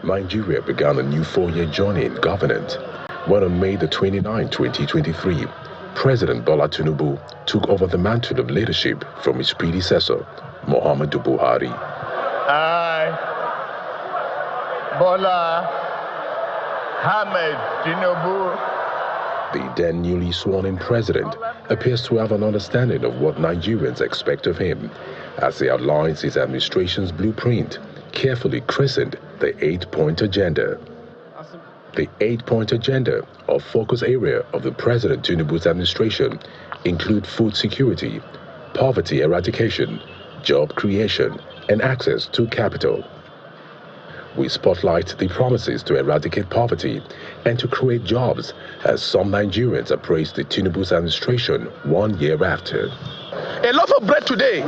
Nigeria began a new 4-year journey in governance when on May the 29, 2023, President Bola Tinubu took over the mantle of leadership from his predecessor, Muhammadu Buhari. I, Bola Ahmed Tinubu. The then newly sworn-in president appears to have an understanding of what Nigerians expect of him as he outlines his administration's blueprint, carefully christened the 8-point agenda. The 8-point agenda, or focus area of the President Tinubu's administration, include food security, poverty eradication, job creation, and access to capital. We spotlight the promises to eradicate poverty and to create jobs, as some Nigerians have praised the Tinubu's administration 1 year after. A loaf of bread today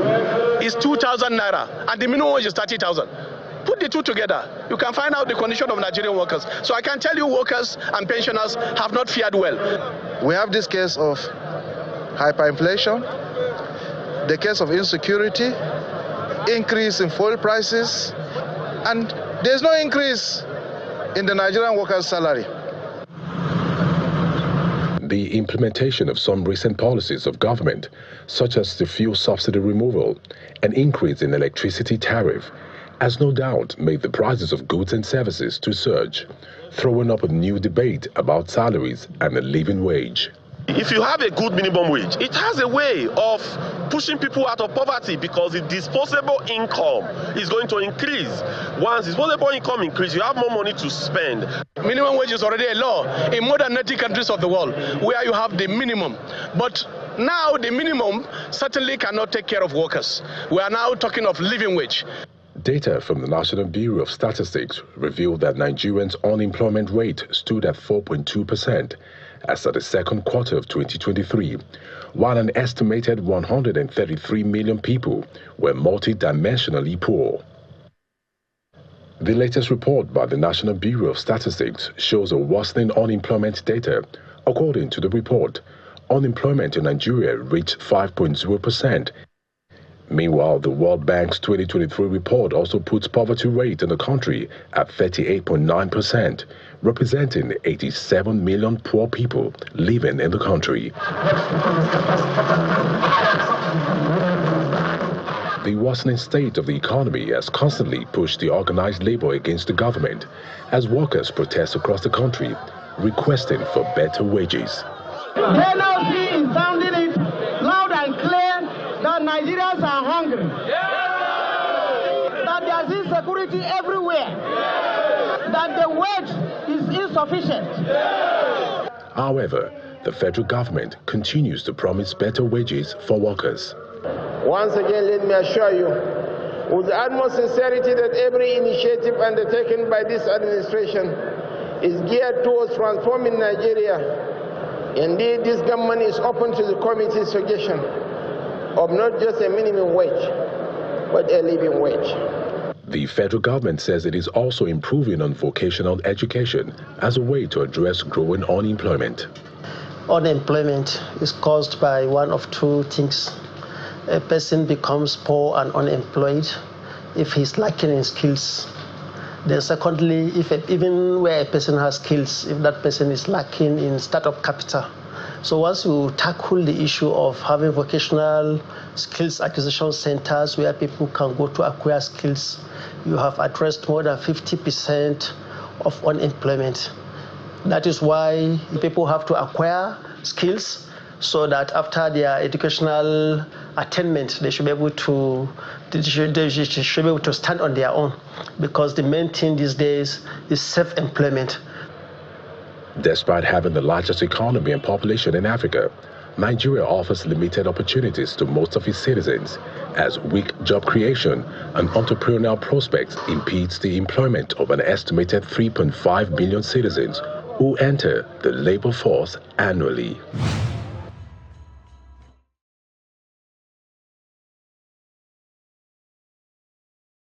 is 2,000 naira, and the minimum wage is 30,000. Put the two together, you can find out the condition of Nigerian workers. So I can tell you workers and pensioners have not fared well. We have this case of hyperinflation, the case of insecurity, increase in fuel prices, and there's no increase in the Nigerian workers' salary. The implementation of some recent policies of government, such as the fuel subsidy removal and increase in electricity tariff, has no doubt made the prices of goods and services to surge, throwing up a new debate about salaries and the living wage. If you have a good minimum wage, it has a way of pushing people out of poverty because the disposable income is going to increase. Once disposable income increases, you have more money to spend. Minimum wage is already a law in more than 90 countries of the world where you have the minimum. But now the minimum certainly cannot take care of workers. We are now talking of living wage. Data from the National Bureau of Statistics revealed that Nigerians' unemployment rate stood at 4.2% as of the second quarter of 2023, while an estimated 133 million people were multidimensionally poor. The latest report by the National Bureau of Statistics shows a worsening unemployment data. According to the report, unemployment in Nigeria reached 5.0%. Meanwhile, the World Bank's 2023 report also puts poverty rate in the country at 38.9%, representing 87 million poor people living in the country. The worsening state of the economy has constantly pushed the organized labor against the government as workers protest across the country, requesting for better wages. NLC is sounding it loud and clear that Nigerians are hungry, that there's insecurity everywhere, that the wage is insufficient. However, the federal government continues to promise better wages for workers. Once again, let me assure you, with the utmost sincerity, that every initiative undertaken by this administration is geared towards transforming Nigeria. Indeed, this government is open to the committee's suggestion of not just a minimum wage, but a living wage. The federal government says it is also improving on vocational education as a way to address growing unemployment. Unemployment is caused by one of two things. A person becomes poor and unemployed if he's lacking in skills. Then secondly, even where a person has skills, if that person is lacking in startup capital. So once you tackle the issue of having vocational skills acquisition centers where people can go to acquire skills, you have addressed more than 50% of unemployment. That is why people have to acquire skills so that after their educational attainment, they should be able to stand on their own, because the main thing these days is self-employment. Despite having the largest economy and population in Africa, Nigeria offers limited opportunities to most of its citizens, as weak job creation and entrepreneurial prospects impedes the employment of an estimated 3.5 million citizens who enter the labor force annually.